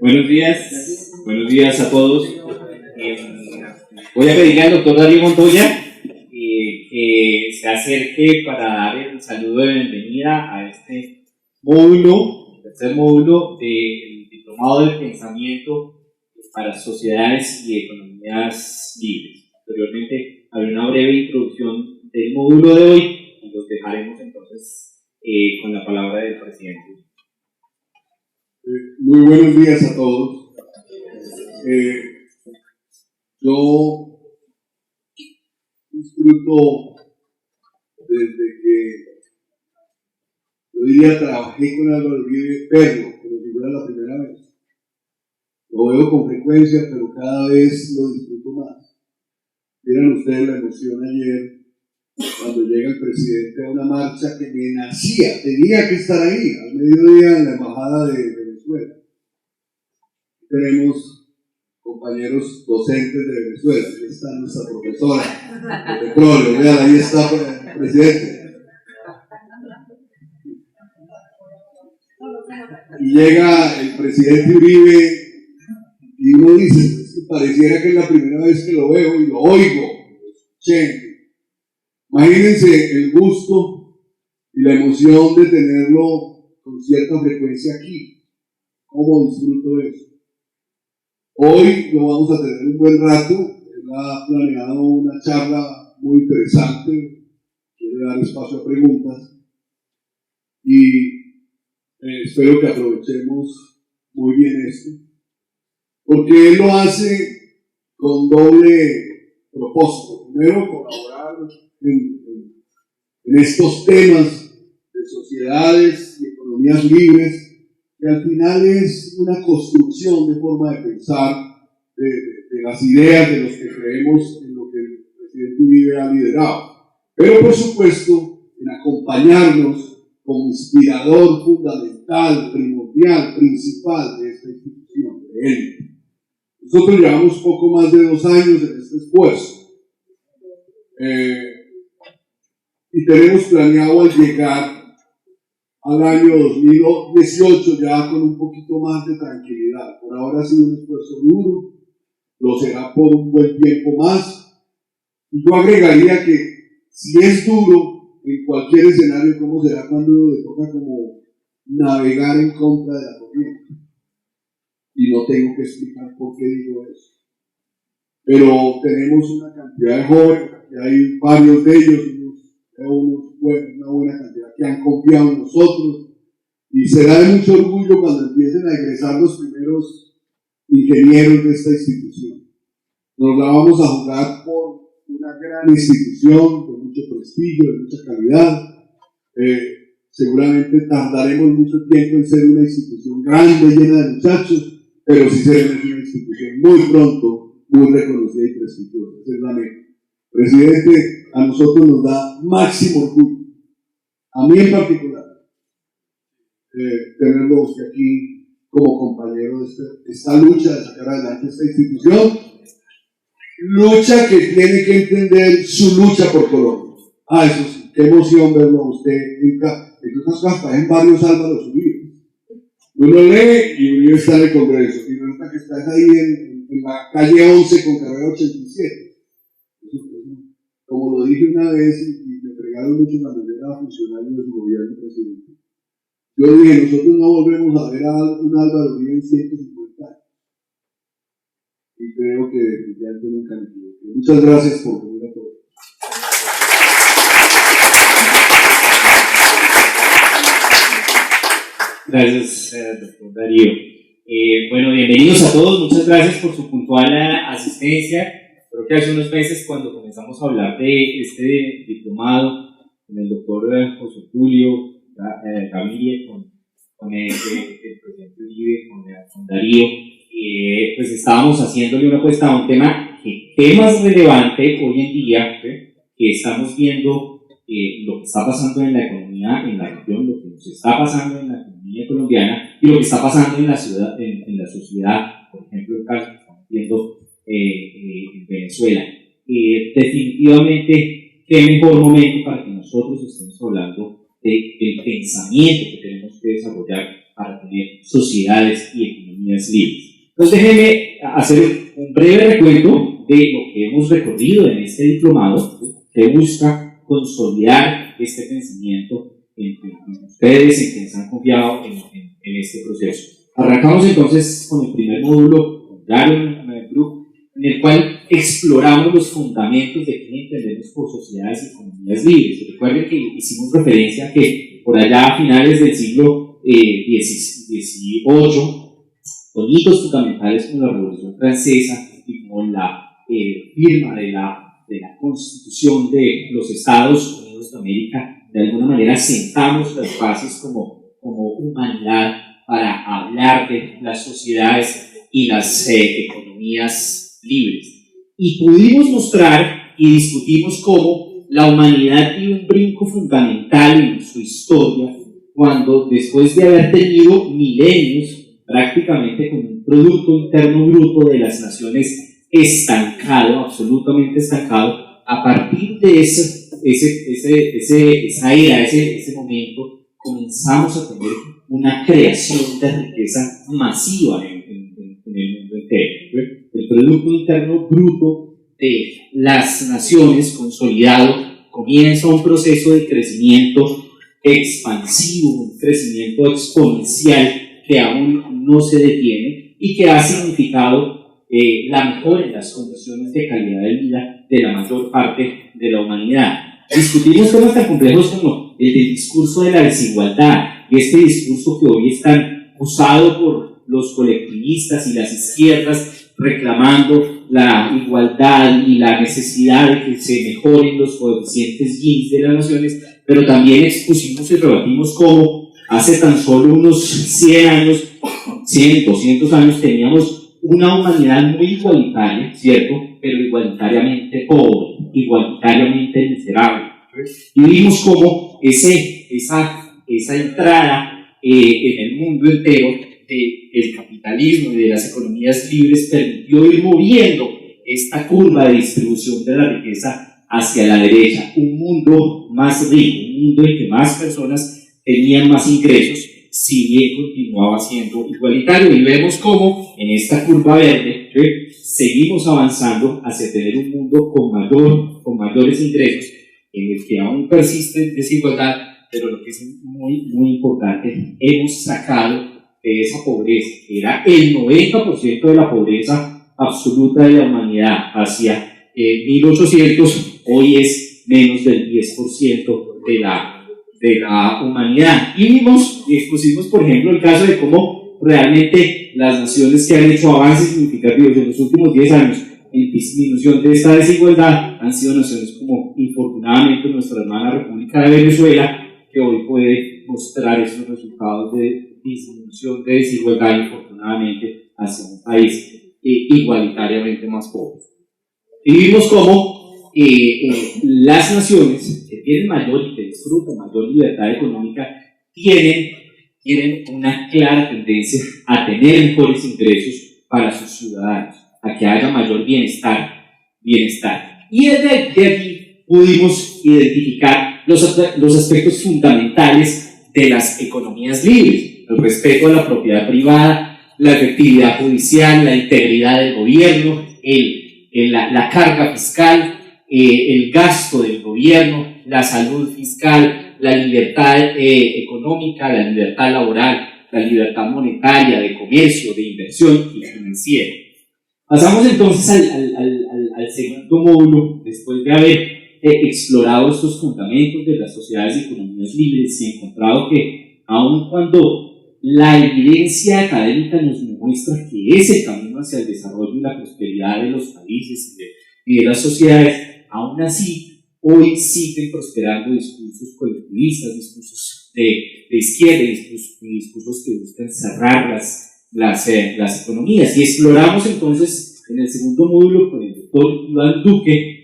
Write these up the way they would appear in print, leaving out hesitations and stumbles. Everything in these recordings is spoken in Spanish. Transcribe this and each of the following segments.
Buenos días a todos. Voy a pedirle al doctor Darío Montoya que se acerque para dar el saludo de bienvenida a este módulo, el tercer módulo del Diplomado de Pensamiento para Sociedades y Economías Libres. Posteriormente haré una breve introducción del módulo de hoy y los dejaremos entonces con la palabra del presidente. Muy buenos días a todos. Yo disfruto desde que, yo diría, trabajé con Álvaro Uribe, verlo como si fuera la primera vez. Lo veo con frecuencia, pero cada vez lo disfruto más. Vieron ustedes la emoción ayer cuando llega el presidente a una marcha que me nacía, tenía que estar ahí, al mediodía en la embajada de Venezuela. Tenemos compañeros docentes de Venezuela, ahí está nuestra profesora de petróleo, vean, ahí está el presidente. Y llega el presidente Uribe y uno dice, pareciera que es la primera vez que lo veo y lo oigo, lo escuché. Imagínense el gusto y la emoción de tenerlo con cierta frecuencia aquí. ¿Cómo disfruto de eso? Hoy lo vamos a tener un buen rato. Él ha planeado una charla muy interesante. Quiere dar espacio a preguntas. Y espero que aprovechemos muy bien esto. Porque él lo hace con doble propósito. Primero, colaborar en estos temas de sociedades y economías libres, que al final es una construcción de forma de pensar de las ideas de los que creemos en lo que el presidente Uribe ha liderado. Pero por supuesto, en acompañarnos como inspirador fundamental, primordial, principal de esta institución, de él. Nosotros llevamos poco más de 2 años en este esfuerzo. Y tenemos planeado al llegar al año 2018 ya con un poquito más de tranquilidad. Por ahora ha sido un esfuerzo duro, lo será por un buen tiempo más. Y yo agregaría que si es duro en cualquier escenario, ¿cómo será cuando uno le toca como navegar en contra de la corriente? Y no tengo que explicar por qué digo eso. Pero tenemos una cantidad de jóvenes, y hay varios de ellos, una buena cantidad que han confiado en nosotros, y será de mucho orgullo cuando empiecen a egresar los primeros ingenieros de esta institución. Nos la vamos a jugar por una gran institución, de mucho prestigio, de mucha calidad. Seguramente tardaremos mucho tiempo en ser una institución grande, llena de muchachos, pero sí seremos una institución muy pronto, muy reconocida y prestigiosa. Esa es la meta. Presidente, a nosotros nos da máximo orgullo, a mí en particular, tenerlo usted aquí como compañero de esta lucha de sacar adelante esta institución, lucha que tiene que entender su lucha por Colombia. Eso sí, qué emoción verlo a usted en otras en varios Álvaros Uribe. Uno lee y Uribe está en el Congreso, y resulta que estás ahí en la calle 11 con carrera 87. Como lo dije una vez, y me fregaron mucho la manera funcionaria de su gobierno, presidente. Yo dije, nosotros no volvemos a ver a un Álvaro Uribe en 150 años. Y creo que ya nunca me equivoqué. Muchas gracias por venir a todos. Gracias, doctor Darío. Bueno, bienvenidos a todos. Muchas gracias por su puntual asistencia. Creo que hace unos meses, cuando comenzamos a hablar de este diplomado con el doctor José Julio Gaviria, con el presidente Uribe, con Darío, pues estábamos haciéndole una apuesta a un tema que es más relevante hoy en día, que estamos viendo lo que está pasando en la economía en la región, lo que nos está pasando en la economía colombiana y lo que está pasando en la sociedad, por ejemplo, el caso que estamos viendo en Venezuela. Definitivamente, qué mejor momento para que nosotros estemos hablando del pensamiento que tenemos que desarrollar para tener sociedades y economías economías libres. Entonces déjenme hacer un breve recuento de lo que hemos recorrido en este diplomado, que busca consolidar este pensamiento en ustedes, en quienes han confiado en este proceso. Arrancamos entonces con el primer módulo, Group, en el cual exploramos los fundamentos de qué entendemos por sociedades y economías libres. Recuerden que hicimos referencia a que por allá a finales del siglo XVIII, con hitos fundamentales como la Revolución Francesa y con la firma de la Constitución de los Estados Unidos de América, de alguna manera sentamos las bases como humanidad para hablar de las sociedades y las economías libres. Y pudimos mostrar y discutimos cómo la humanidad dio un brinco fundamental en su historia cuando, después de haber tenido milenios prácticamente con un Producto Interno Bruto de las naciones estancado, absolutamente estancado, a partir de esa era, ese momento, comenzamos a tener una creación de riqueza masiva en el mundo entero. El Producto Interno Bruto de las naciones consolidado comienza un proceso de crecimiento expansivo, un crecimiento exponencial que aún no se detiene y que ha significado la mejora en las condiciones de calidad de vida de la mayor parte de la humanidad. Discutimos temas tan complejos como el discurso de la desigualdad, y este discurso que hoy es tan usado por los colectivistas y las izquierdas reclamando la igualdad y la necesidad de que se mejoren los coeficientes Gini de las naciones, pero también expusimos y rebatimos cómo hace tan solo unos 100 años, 100, 200 años, teníamos una humanidad muy igualitaria, ¿cierto? Pero igualitariamente pobre, igualitariamente miserable. Y vimos cómo esa entrada en el mundo entero del capitalismo y de las economías libres permitió ir moviendo esta curva de distribución de la riqueza hacia la derecha, un mundo más rico, un mundo en que más personas tenían más ingresos, si bien continuaba siendo igualitario. Y vemos cómo en esta curva verde seguimos avanzando hacia tener un mundo con mayores ingresos, en el que aún persiste desigualdad, pero lo que es muy, muy importante, hemos sacado de esa pobreza, que era el 90% de la pobreza absoluta de la humanidad hacia 1800, hoy es menos del 10% de la humanidad. Y vimos y expusimos, por ejemplo, el caso de cómo realmente las naciones que han hecho avances significativos en los últimos 10 años en disminución de esta desigualdad han sido naciones como, infortunadamente, nuestra hermana República de Venezuela, que hoy puede mostrar esos resultados de disminución de desigualdad, infortunadamente, hacia un país igualitariamente más pobre. Y vimos cómo las naciones que tienen mayor y que disfrutan mayor libertad económica tienen una clara tendencia a tener mejores ingresos para sus ciudadanos, a que haya mayor bienestar. Y desde aquí pudimos identificar los aspectos fundamentales de las economías libres: el respeto a la propiedad privada, la efectividad judicial, la integridad del gobierno, la carga fiscal, el gasto del gobierno, la salud fiscal, la libertad económica, la libertad laboral, la libertad monetaria, de comercio, de inversión y financiera. Pasamos entonces al segundo módulo, después de haber explorado estos fundamentos de las sociedades y economías libres y encontrado que, aun cuando la evidencia académica nos muestra que es el camino hacia el desarrollo y la prosperidad de los países y de las sociedades, aún así hoy siguen prosperando discursos colectivistas, discursos de izquierda, discursos que buscan cerrar las economías. Y exploramos entonces en el segundo módulo con el doctor Iván Duque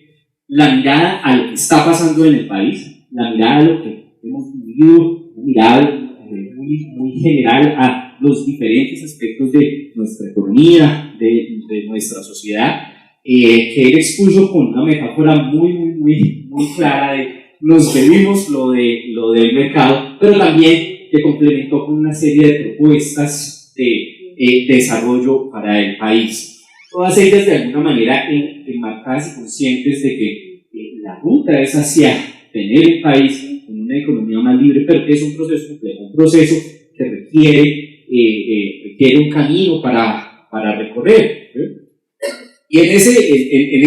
la mirada a lo que está pasando en el país, la mirada a lo que hemos vivido, una mirada muy general a los diferentes aspectos de nuestra economía, de nuestra sociedad, que él expuso con una metáfora muy clara de nos bebimos lo del mercado, pero también que complementó con una serie de propuestas de desarrollo para el país. Todas ellas de alguna manera enmarcadas y conscientes de que la ruta es hacia tener un país con una economía más libre, pero que es un proceso complejo, un proceso que requiere un camino para recorrer. Y en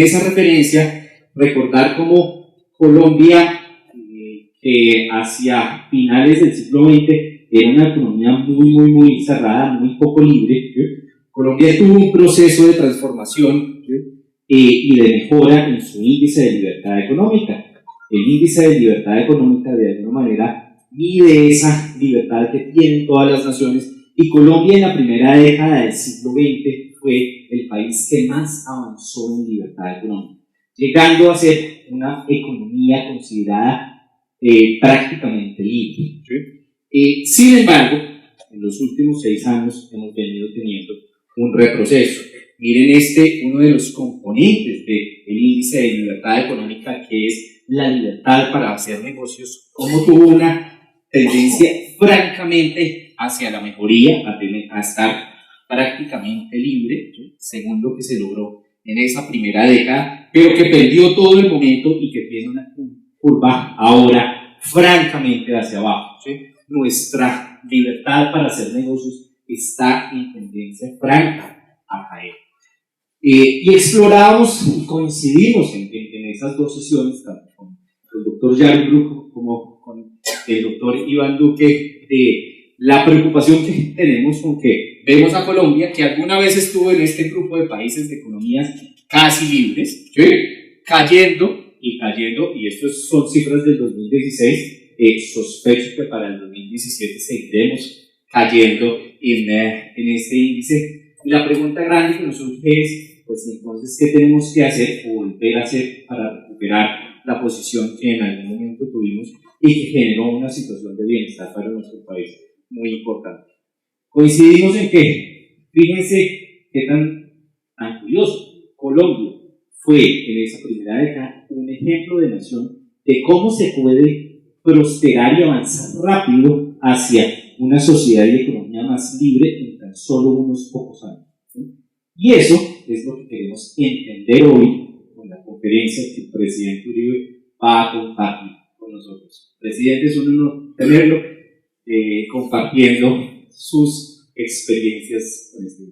esa referencia, recordar cómo Colombia, hacia finales del siglo XX, era una economía muy cerrada, muy poco libre. Colombia tuvo un proceso de transformación y de mejora en su índice de libertad económica. El índice de libertad económica, de alguna manera, mide esa libertad que tienen todas las naciones, y Colombia en la primera década del siglo XX fue el país que más avanzó en libertad económica, llegando a ser una economía considerada prácticamente libre. Sin embargo, en los últimos 6 años hemos venido teniendo un retroceso. Miren uno de los componentes del índice de libertad económica, que es la libertad para hacer negocios, cómo tuvo una tendencia francamente hacia la mejoría, a estar prácticamente libre, según lo que se logró en esa primera década, pero que perdió todo el momento y que tiene una curva ahora francamente hacia abajo. Nuestra libertad para hacer negocios está en tendencia franca a caer. Y exploramos y coincidimos en esas 2 sesiones, tanto con el doctor Jared Brook como con el doctor Iván Duque, de la preocupación que tenemos con que vemos a Colombia, que alguna vez estuvo en este grupo de países de economías casi libres, cayendo, y estas son cifras del 2016, sospecho que para el 2017 seguiremos cayendo en este índice. Y la pregunta grande que nos surge es, pues entonces, ¿qué tenemos que hacer o volver a hacer para recuperar la posición que en algún momento tuvimos y que generó una situación de bienestar para nuestro país muy importante? Coincidimos en que, fíjense qué tan curioso, Colombia fue en esa primera década un ejemplo de nación de cómo se puede prosperar y avanzar rápido hacia una sociedad y economía más libre en tan solo unos pocos años. Y eso es lo que queremos entender hoy con la conferencia que el presidente Uribe va a compartir con nosotros. Presidente, es un honor tenerlo compartiendo sus experiencias con este.